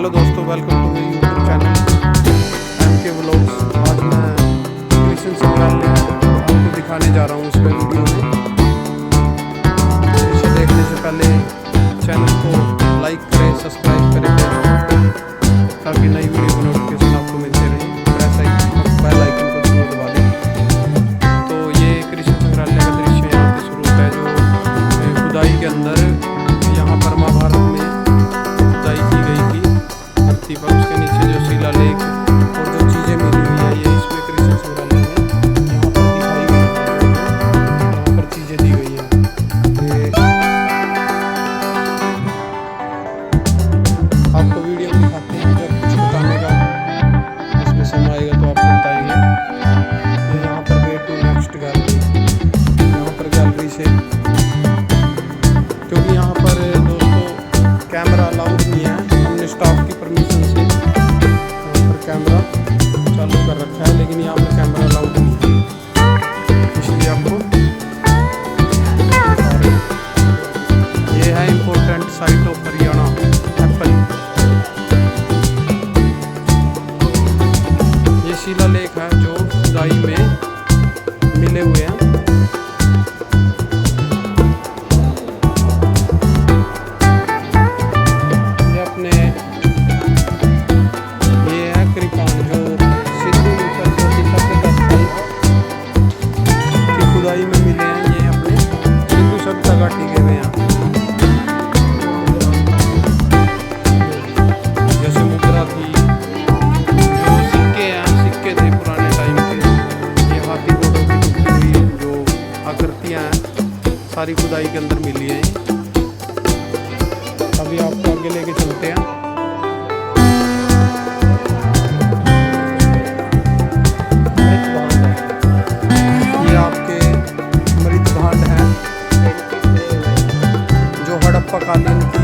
Hello दोस्तों, welcome to मेरे YouTube channel MK vlogs. आज मैं कृष्ण संग्रहालय आपको दिखाने जा रहा हूँ इस वीडियो में। इसे देखने से पहले चैनल को लाइक करें, सब्सक्राइब करें ताकि नई वीडियो की नोटिफिकेशन आपको मिलते रहे। बेल आइकन को जरूर दबा दें। तो ये कृष्ण संग्रहालय का दृश्य यहाँ पे शुरू है, जो खुदाई के अंदर यहाँ पर महाभारत में खुदाई की गई थी धरती पर। उसके नीचे जो शिलालेख और जो चीज़ें मिली हुई है, ये इसमें कृष्ण संग्रहालय में यहाँ पर दिखाई गई है। यहाँ पर चीज़ें दी गई हैं। ये आपको वीडियो में दिखाते हैं, जब कुछ बताने का इसमें समय आएगा तो आपको बताएंगे। ये यहाँ पर वे टू नेक्स्ट गैलरी, यहाँ पर गैलरी से, क्योंकि यहाँ पर दोस्तों कैमरा अलाउड नहीं है। हमने स्टाफ की परमिशन से यहाँ पर कैमरा चालू कर रखा है, लेकिन यहाँ पर कैमरा अलाउड नहीं है, इसलिए आपको ये है important site of Haryana Apple. ये शिलालेख है जो खुदाई में मिले हुए हैं। खुदाई में मिले हैं, ये अपने सिंधु सभ्यता का टिके हुए हैं। जैसे मुद्रा थी, जो सिक्के हैं, सिक्के थे पुराने टाइम के, ये हाथी घोड़ों की टूटी हुई जो आकृतियाँ हैं, सारी खुदाई के अंदर मिली हैं। अभी आपको आगे लेके चलते हैं। कालीन की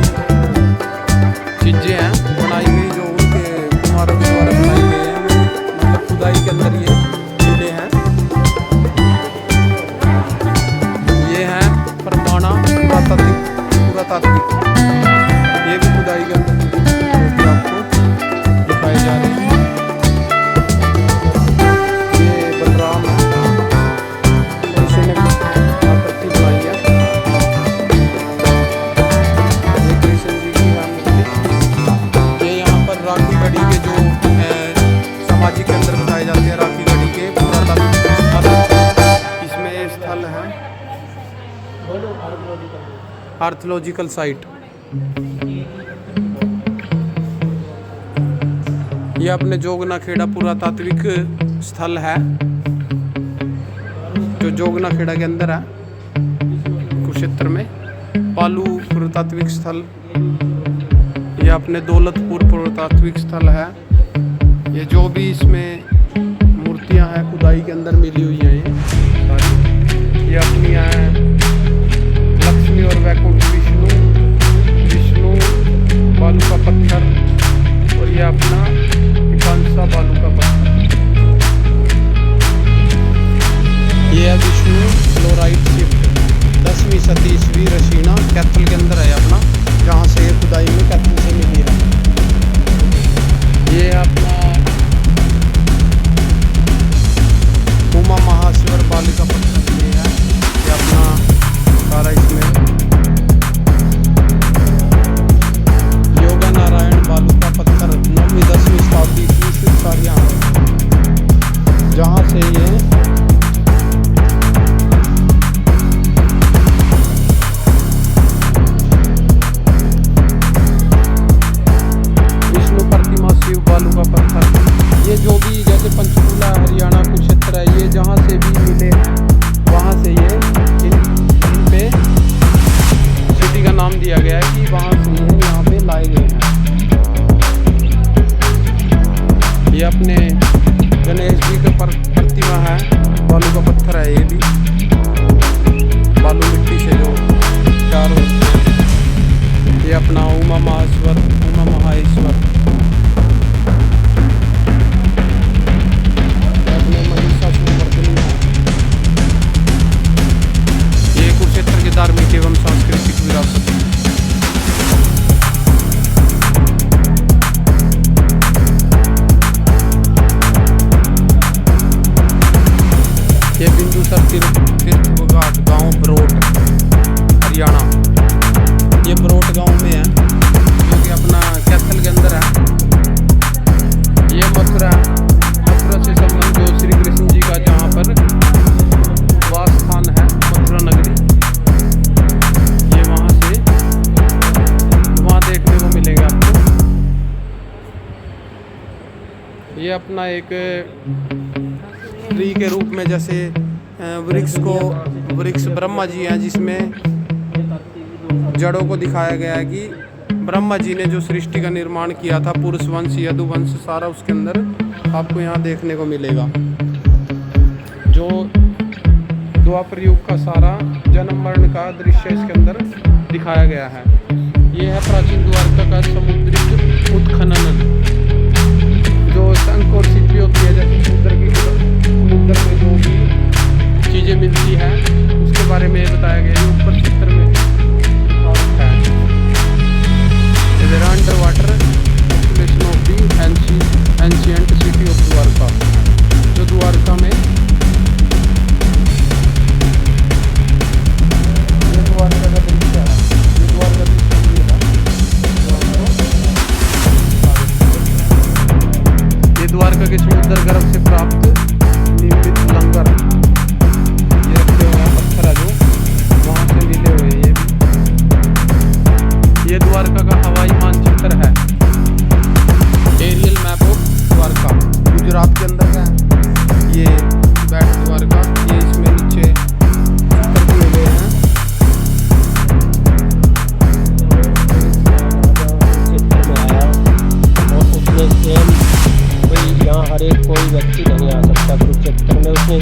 चीज़ें हैं बनाई गई, जो उनके कुमारों के द्वारा बनाई गई हैं, मतलब खुदाई के अंदर ये मिले हैं। ये हैं परमाणा पुरातात्विक, ये भी खुदाई के अंदर आपको दिखाए जा रहे हैं। ये बलराम है, आकृति बनाई है। राखी गढ़ी के जो समाधि के अंदर बताए जाते हैं, राखी गढ़ी के पुरातात्विक स्थल, इसमें स्थल है आर्थियोलॉजिकल साइट। ये अपने जोगना खेड़ा पुरातात्विक स्थल है, जो जोगना खेड़ा के अंदर है कुरुक्षेत्र में। पालू पुरातात्विक स्थल, ये अपने दौलतपुर पुरातात्विक स्थल है। ये जो भी इसमें मूर्तियां हैं खुदाई के अंदर मिली हुई हैं, ये अपनी हैं लक्ष्मी और वैकुंठ विष्णु बालू का पत्थर, और ये अपना कांसा बालू का पत्थर। ये है विष्णु फ्लोराइट शिफ्ट 10वीं सदी ईस्वी रशीना कैथल के अंदर है अपना, जहाँ से ये खुदाई में कैथल से मिली है। ये अपना उमा महाशिवर बालिका पत्थर ये है, ये अपना ये बरोट गांव में है, जो कि अपना कैथल के अंदर है। ये मथुरा से संबंध जो श्री कृष्ण जी का जहाँ पर वास स्थान है, मथुरा नगरी, ये वहाँ देखने को मिलेगा आपको। ये अपना एक ट्री के रूप में, जैसे वृक्ष ब्रह्मा जी हैं, जिसमें जड़ों को दिखाया गया है कि ब्रह्मा जी ने जो सृष्टि का निर्माण किया था, पुरुष वंश यदुवंश सारा उसके अंदर आपको यहाँ देखने को मिलेगा। जो द्वापर युग का सारा जन्म मरण का दृश्य इसके अंदर दिखाया गया है। ये है प्राचीन द्वारका का समुद्रिक उत्खनन, जो शंख और शिल्पी होती है, जैसे समुद्र में जो भी चीज़ें मिलती है उसके बारे में बताया गया है। ऊपर चित्र में under water exploration of the ancient city of Dwarka, जो द्वारका में द्वारका का दृश्य है। ये द्वारका ये द्वारका के समुद्र गर्भ से प्राप्त निर्मित लंगर, ये रखे हुए हैं पत्थर है जो वहाँ से मिले हुए हैं। ये द्वारका का हवाई मानचित्र है, aerial map of Dwarka, Gujarat के अंदर का है ये बैट द्वारका। ये इसमें नीचे चित्र दिए गए हैं। चित्र में आया और उसमें सेम कोई यहाँ हर एक कोई व्यक्ति नहीं आ सकता कुरुक्षेत्र में, उसने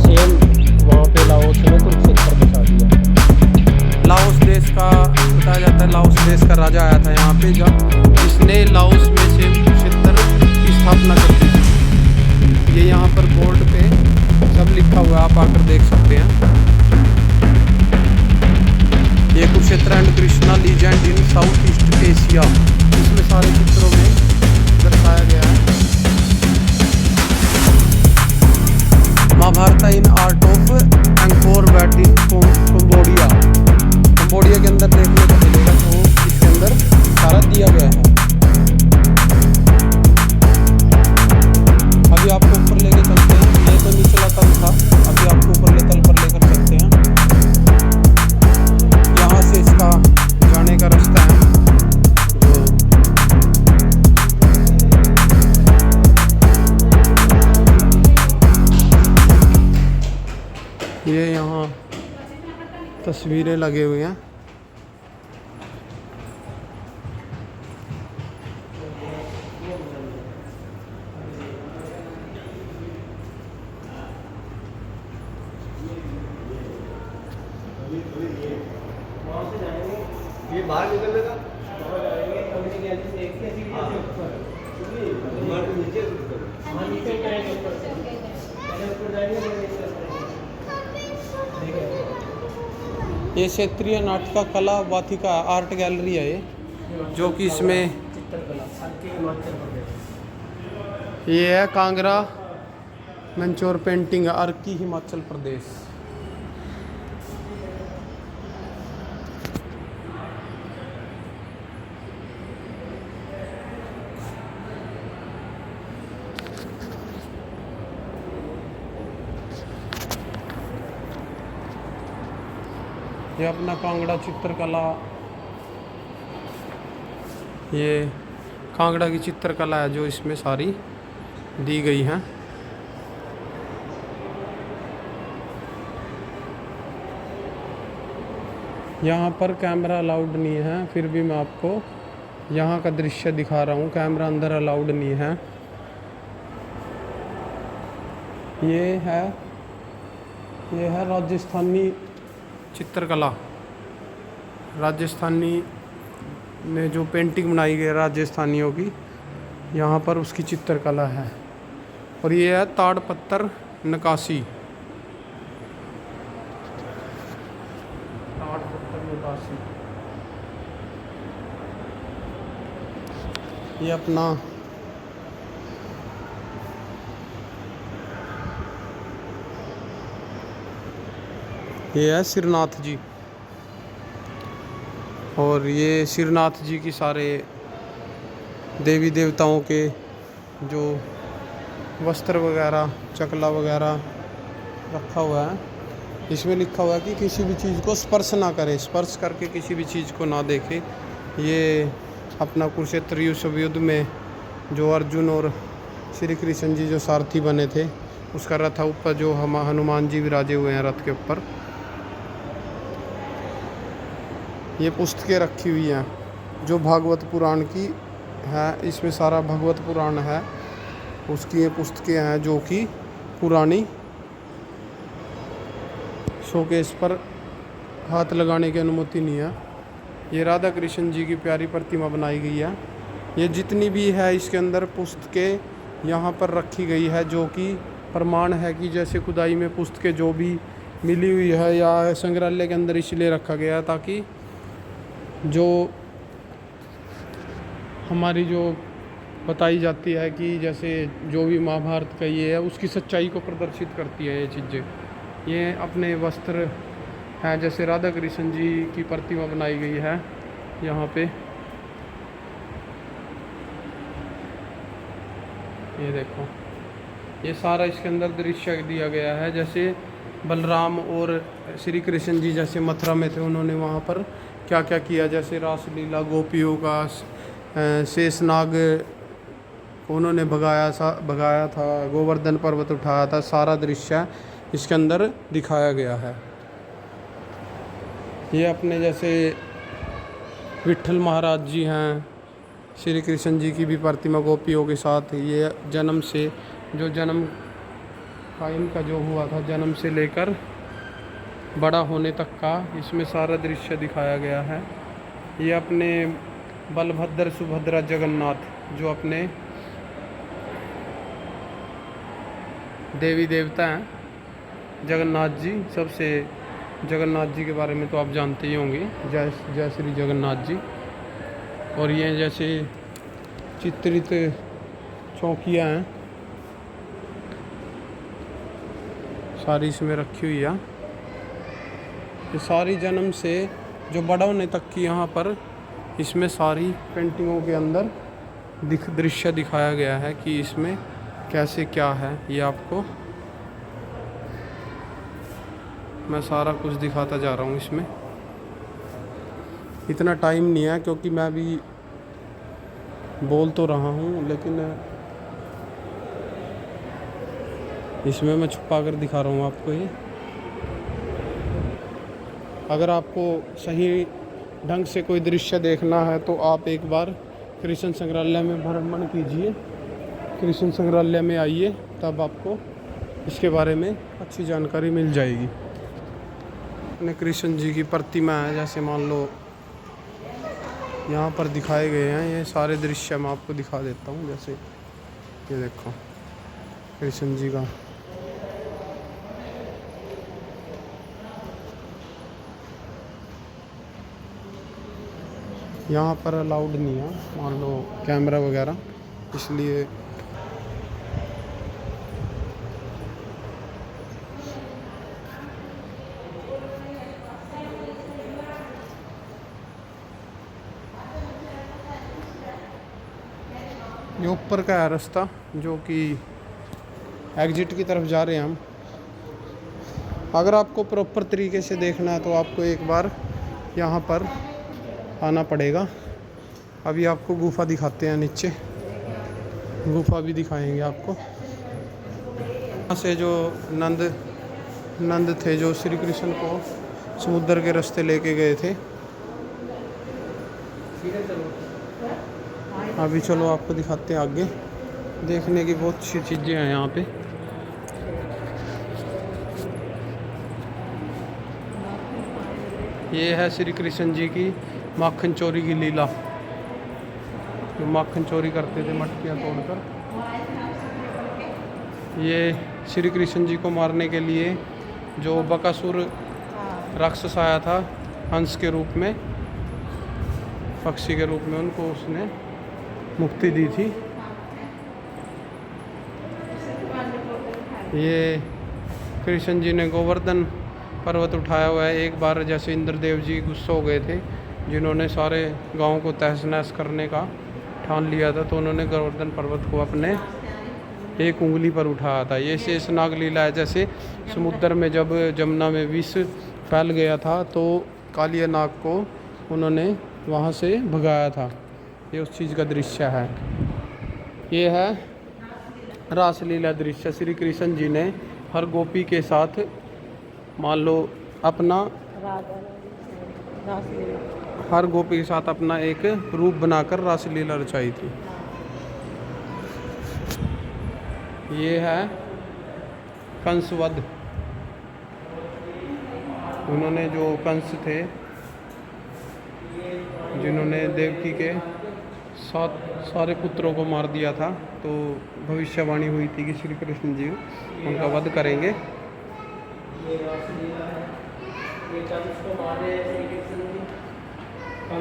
सेम वहाँ पे लाओस में कुरुक्षेत्र बचा दिया। लाओस देश का बताया जाता है, लाओस देश का राजा आया था यहाँ पे, जब इसने लाओस में से कुरुक्षेत्र की स्थापना कर दी। ये यहाँ पर बोर्ड पे सब लिखा हुआ है, आप आकर देख सकते हैं। ये Kurukshetra and Krishna legend in south east Asia, इसमें सारे चित्रों में दर्शाया गया है। Mahabharata in art of Angkor Wat in Cambodia, Cambodia के अंदर देखने को मिलेगा, तो इसके अंदर सारा दिया गया है। अभी आपको ऊपर लेके चलते हैं, ये तो निचला तल था, अभी आपको ऊपर तल पर लेकर चलते हैं। यहाँ से इसका जाने का रास्ता है, ये यहाँ तस्वीरें लगे हुए हैं। ये बाहर निकलने का ये क्षेत्रीय नाटका कला वाथिका आर्ट गैलरी है, ये जो कि इसमें ये है कांगड़ा मंचोर पेंटिंग अर्की हिमाचल प्रदेश। ये अपना कांगड़ा चित्रकला, ये कांगड़ा की चित्रकला है जो इसमें सारी दी गई है। यहाँ पर कैमरा अलाउड नहीं है, फिर भी मैं आपको यहाँ का दृश्य दिखा रहा हूँ। कैमरा अंदर अलाउड नहीं है। ये है राजस्थानी चित्रकला, राजस्थानी में जो पेंटिंग बनाई गई राजस्थानियों की, यहाँ पर उसकी चित्रकला है। और ये है ताड़पत्तर नक्काशी, ताड़पत्तर नक्काशी। ये अपना ये है सिरनाथ जी। और ये श्रीनाथ जी की सारे देवी देवताओं के जो वस्त्र वगैरह चकला वगैरह रखा हुआ है। इसमें लिखा हुआ है कि किसी भी चीज़ को स्पर्श ना करें, स्पर्श करके किसी भी चीज़ को ना देखें। ये अपना कुरुक्षेत्र युद्ध में जो अर्जुन और श्री कृष्ण जी जो सारथी बने थे, उसका रथ ऊपर जो हम हनुमान जी विराजे हुए हैं रथ के ऊपर। ये पुस्तकें रखी हुई हैं जो भागवत पुराण की है। इसमें सारा भागवत पुराण है, उसकी ये पुस्तकें हैं जो कि पुरानी शोकेस पर हाथ लगाने की अनुमति नहीं है। ये राधा कृष्ण जी की प्यारी प्रतिमा बनाई गई है। ये जितनी भी है इसके अंदर पुस्तकें यहाँ पर रखी गई है, जो कि प्रमाण है कि जैसे खुदाई में पुस्तकें जो भी मिली हुई है या संग्रहालय के अंदर इसलिए रखा गया है ताकि जो हमारी जो बताई जाती है कि जैसे जो भी महाभारत का ये है उसकी सच्चाई को प्रदर्शित करती है ये चीज़ें। ये अपने वस्त्र हैं, जैसे राधा कृष्ण जी की प्रतिमा बनाई गई है यहाँ पे। ये देखो, ये सारा इसके अंदर दृश्य दिया गया है। जैसे बलराम और श्री कृष्ण जी जैसे मथुरा में थे, उन्होंने वहाँ पर क्या क्या किया, जैसे रासलीला, गोपियों का शेषनाग उन्होंने भगाया था, गोवर्धन पर्वत उठाया था, सारा दृश्य इसके अंदर दिखाया गया है। ये अपने जैसे विट्ठल महाराज जी हैं, श्री कृष्ण जी की भी प्रतिमा गोपियों के साथ। ये जन्म से जो जन्म का इनका जो हुआ था, जन्म से लेकर बड़ा होने तक का इसमें सारा दृश्य दिखाया गया है। ये अपने बलभद्र सुभद्रा जगन्नाथ जो अपने देवी देवता हैं, जगन्नाथ जी, सबसे जगन्नाथ जी के बारे में तो आप जानते ही होंगे, जय श्री जगन्नाथ जी। और ये जैसे चित्रित चौकियाँ हैं सारी इसमें रखी हुई है। ये सारी जन्म से जो बड़ा होने तक की यहाँ पर इसमें सारी पेंटिंगों के अंदर दृश्य दिखाया गया है कि इसमें कैसे क्या है। ये आपको मैं सारा कुछ दिखाता जा रहा हूँ। इसमें इतना टाइम नहीं है क्योंकि मैं भी बोल तो रहा हूँ, लेकिन इसमें मैं छुपा कर दिखा रहा हूँ आपको। ये अगर आपको सही ढंग से कोई दृश्य देखना है तो आप एक बार कृष्ण संग्रहालय में भ्रमण कीजिए, कृष्ण संग्रहालय में आइए, तब आपको इसके बारे में अच्छी जानकारी मिल जाएगी। अपने कृष्ण जी की प्रतिमा है, जैसे मान लो यहाँ पर दिखाए गए हैं। ये सारे दृश्य मैं आपको दिखा देता हूँ। जैसे ये देखो कृष्ण जी का, यहाँ पर अलाउड नहीं है मान लो कैमरा वगैरह, इसलिए ये ऊपर का है रास्ता जो कि एग्जिट की तरफ जा रहे हैं हम। अगर आपको प्रॉपर तरीके से देखना है तो आपको एक बार यहाँ पर आना पड़ेगा। अभी आपको गुफा दिखाते हैं, नीचे गुफा भी दिखाएंगे आपको। यहाँ से जो नंद थे जो श्री कृष्ण को समुद्र के रास्ते लेके गए थे। अभी चलो आपको दिखाते हैं आगे। देखने की बहुत सी चीज़ें हैं यहाँ पे। ये है श्री कृष्ण जी की माखन चोरी की लीला, जो माखन चोरी करते थे मटकियाँ तोड़कर। ये श्री कृष्ण जी को मारने के लिए जो बकासुर राक्षस आया था हंस के रूप में, पक्षी के रूप में, उनको उसने मुक्ति दी थी। ये कृष्ण जी ने गोवर्धन पर्वत उठाया हुआ है। एक बार जैसे इंद्रदेव जी गुस्सा हो गए थे जिन्होंने सारे गांव को तहस नहस करने का ठान लिया था, तो उन्होंने गोवर्धन पर्वत को अपने एक उंगली पर उठाया था। ये शेषनाग लीला है। जैसे समुद्र में जब जमुना में विष फैल गया था तो कालिया नाग को उन्होंने वहाँ से भगाया था। ये उस चीज़ का दृश्य है। ये है रासलीला दृश्य। श्री कृष्ण जी ने हर गोपी के साथ मान लो अपना हर गोपी के साथ अपना एक रूप बनाकर रासलीला रचाई थी। ये है कंसवध। उन्होंने जो कंस थे जिन्होंने देवकी के सारे पुत्रों को मार दिया था, तो भविष्यवाणी हुई थी कि श्री कृष्ण जी उनका वध करेंगे।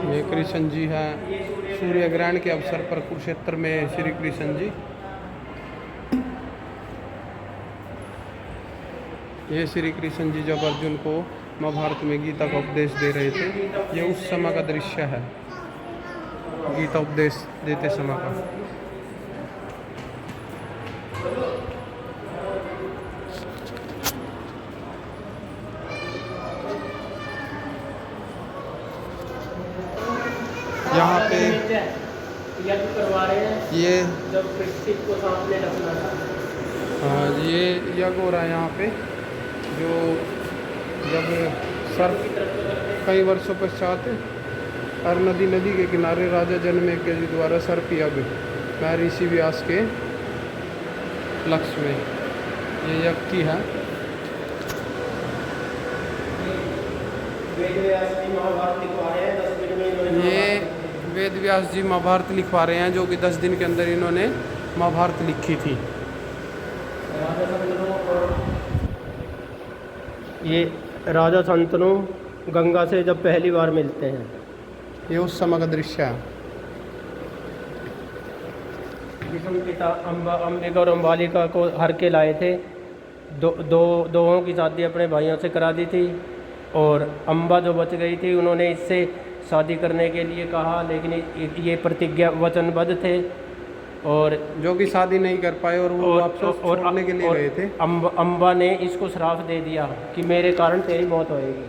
ये कृष्ण जी है सूर्य ग्रहण के अवसर पर कुरुक्षेत्र में श्री कृष्ण जी। ये श्री कृष्ण जी जब अर्जुन को महाभारत में गीता का उपदेश दे रहे थे, ये उस समय का दृश्य है, गीता उपदेश देते समय का। यहाँ पे यज्ञ करवा रहे हैं, ये जब पृथ्वी को सामने रखना था। हाँ, ये यज्ञ हो रहा है यहाँ पे, जो जब सर्प कई वर्षों पश्चात हर नदी के किनारे राजा जनमेजय के द्वारा सर्प यज्ञ मैं ऋषि व्यास के लक्ष्य में ये यज्ञ की है। ये वेद व्यास जी महाभारत लिखवा रहे हैं, जो कि 10 दिन के अंदर इन्होंने महाभारत लिखी थी। ये राजा शांतनु गंगा से जब पहली बार मिलते हैं, ये उस समय का दृश्य है। विष्णु पिता अंबिका और अम्बालिका को हर के लाए थे। दोनों की शादी अपने भाइयों से करा दी थी, और अम्बा जो बच गई थी उन्होंने इससे शादी करने के लिए कहा, लेकिन ये प्रतिज्ञा वचनबद्ध थे और जो कि शादी नहीं कर पाए और वो वापस छोड़ने के लिए गए थे। अम्बा ने इसको श्राप दे दिया कि मेरे कारण तेरी मौत होएगी।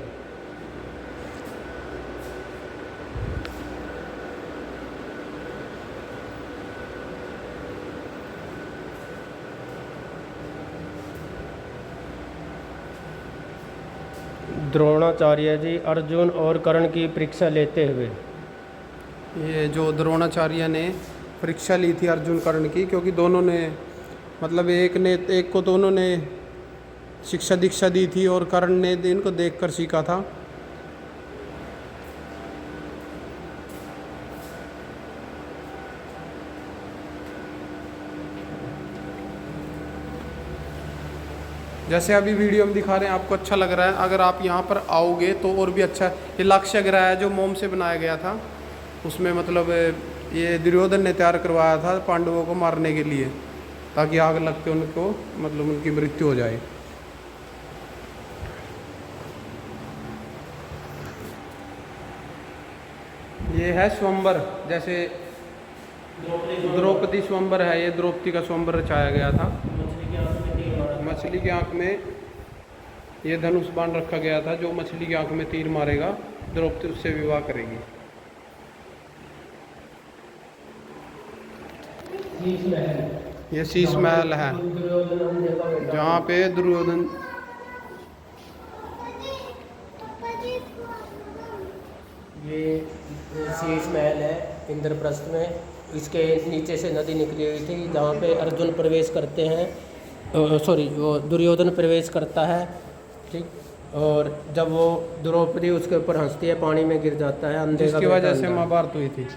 द्रोणाचार्य जी अर्जुन और कर्ण की परीक्षा लेते हुए, ये जो द्रोणाचार्य ने परीक्षा ली थी अर्जुन कर्ण की, क्योंकि दोनों ने मतलब एक को तो उन्होंने शिक्षा दीक्षा दी थी और कर्ण ने इनको देखकर सीखा था। जैसे अभी वीडियो में दिखा रहे हैं, आपको अच्छा लग रहा है। अगर आप यहाँ पर आओगे तो और भी अच्छा। ये लाक्षय ग्रह है जो मोम से बनाया गया था, उसमें मतलब ये दुर्योधन ने तैयार करवाया था पांडवों को मारने के लिए, ताकि आग लग के उनको मतलब उनकी मृत्यु हो जाए। ये है स्वयंवर, जैसे द्रौपदी स्वयंवर है, ये द्रौपदी का स्वयंवर रचाया गया था। मछली की आंख में ये धनुष बाण रखा गया था, जो मछली की आंख में तीर मारेगा द्रौपदी उससे विवाह करेगी। ये शीश महल है जहाँ पे दुर्योधन ये शीश महल है इंद्रप्रस्थ में। इसके नीचे से नदी निकली हुई थी जहाँ पे अर्जुन प्रवेश करते हैं, वो दुर्योधन प्रवेश करता है, ठीक। और जब वो द्रौपदी उसके ऊपर हंसती है, पानी में गिर जाता है। अंधे जिसकी वजह से महाभारत हुई थी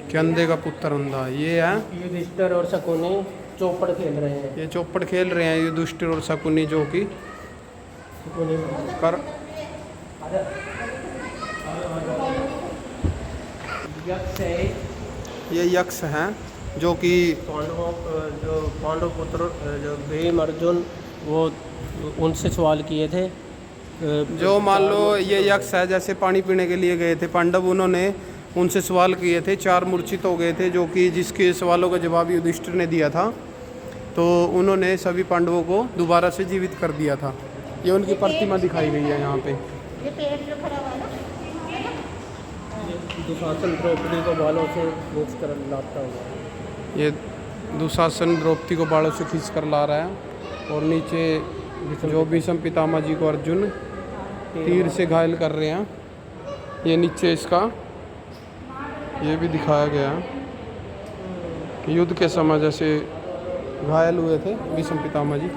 कि अंधे का पुत्र अंधा। ये है युधिष्ठिर और शकुनी चौपड़ खेल रहे हैं। ये चौपड़ खेल रहे हैं युधिष्ठिर और शकुनी, जो कि कर यक्ष है। ये यक्ष हैं जो कि पांडव पुत्र जो भीम अर्जुन वो उनसे सवाल किए थे जो मान लो ये यक्ष है, जैसे पानी पीने के लिए गए थे पांडव, उन्होंने उनसे सवाल किए थे, 4 मूर्छित हो गए थे, जो कि जिसके सवालों का जवाब युधिष्ठिर ने दिया था, तो उन्होंने सभी पांडवों को दोबारा से जीवित कर दिया था। ये उनकी प्रतिमा दिखाई गई है यहाँ पे। ये पेड़ जो खड़ा हुआ है ना, दुशासन द्रौपदी को बालों से खींच कर लाता हुआ। ये दुशासन द्रौपदी को बालों से खींच कर ला रहा है, और नीचे जो भीष्म पितामह जी को अर्जुन तीर से घायल कर रहे हैं, ये नीचे इसका ये भी दिखाया गया है। युद्ध के समय जैसे घायल हुए थे भीष्म पितामह जी।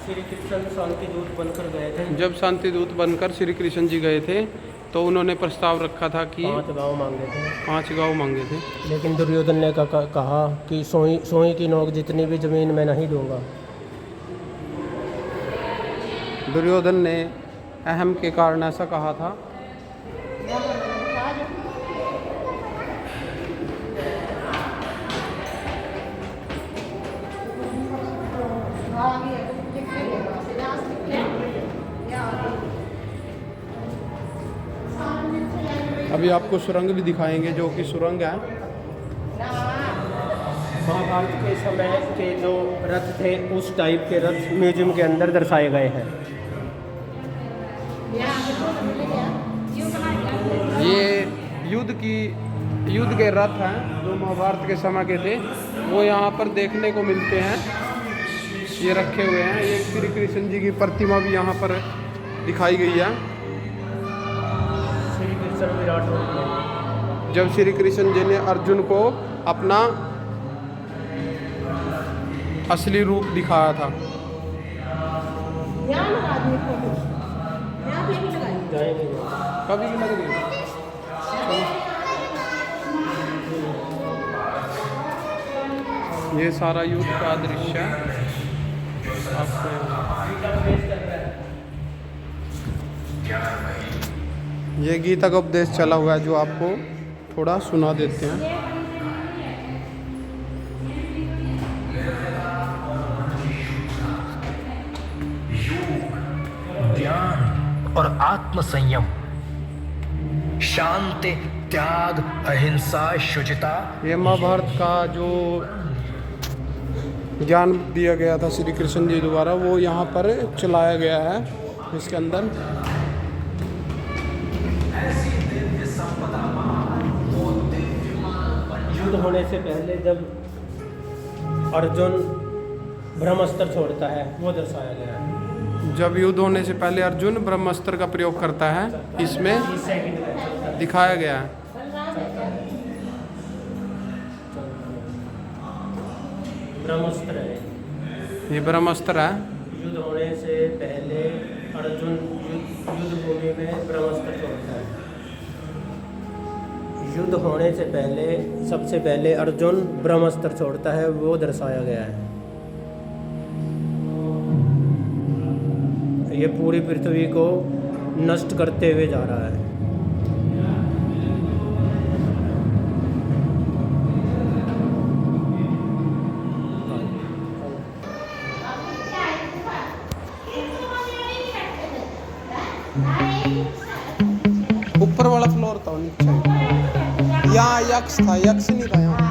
श्री कृष्ण शांति दूत बनकर गए थे। जब शांति दूत बनकर श्री कृष्ण जी गए थे, तो उन्होंने प्रस्ताव रखा था कि 5 गाँव मांगे थे। 5 गाँव मांगे थे, लेकिन दुर्योधन ने कहा कि सोई की नोक जितनी भी ज़मीन मैं नहीं दूंगा। दुर्योधन ने अहम के कारण ऐसा कहा था। अभी आपको सुरंग भी दिखाएंगे, जो कि सुरंग है। महाभारत के समय के जो रथ थे, उस टाइप के रथ म्यूजियम के अंदर दर्शाए गए हैं। ये युद्ध के रथ हैं जो महाभारत के समय के थे, वो यहाँ पर देखने को मिलते हैं। ये रखे हुए हैं। ये श्री कृष्ण जी की प्रतिमा भी यहाँ पर दिखाई गई है। श्री कृष्ण विराट रूप में जब श्री कृष्ण जी ने अर्जुन को अपना असली रूप दिखाया था। यहाँ लगा दिए फोटो, यहाँ पे भी लगाई। जाएंगे। कभी भी लग गई। ये सारा युद्ध का दृश्य है। ये गीता का उपदेश चला हुआ है, जो आपको थोड़ा सुना देते हैं। ज्ञान और आत्म संयम, शांति, त्याग, अहिंसा, शुचिता। ये महाभारत का जो ज्ञान दिया गया था श्री कृष्ण जी द्वारा, वो यहाँ पर चलाया गया है इसके अंदर। युद्ध होने से पहले जब अर्जुन ब्रह्मास्त्र छोड़ता है, वो दर्शाया गया है। जब युद्ध होने से पहले अर्जुन ब्रह्मास्त्र का प्रयोग करता है, इसमें 30 सेकंड में दिखाया गया है। ब्रह्मास्त्र है। ये ब्रह्मास्त्र है। युद्ध होने से पहले अर्जुन युद्ध भूमि में ब्रह्मास्त्र छोड़ता है। युद्ध होने से पहले सबसे पहले अर्जुन ब्रह्मास्त्र छोड़ता है, वो दर्शाया गया है। ये पूरी पृथ्वी को नष्ट करते हुए जा रहा है। ऊपर वाला फ्लोर था, नीचे यहाँ यक्ष था, यक्ष नहीं था यहाँ।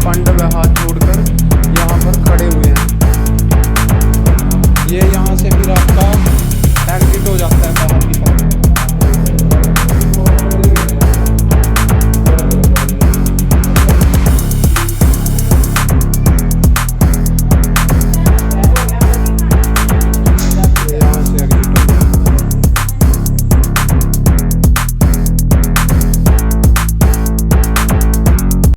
पांडव हाथ जोड़कर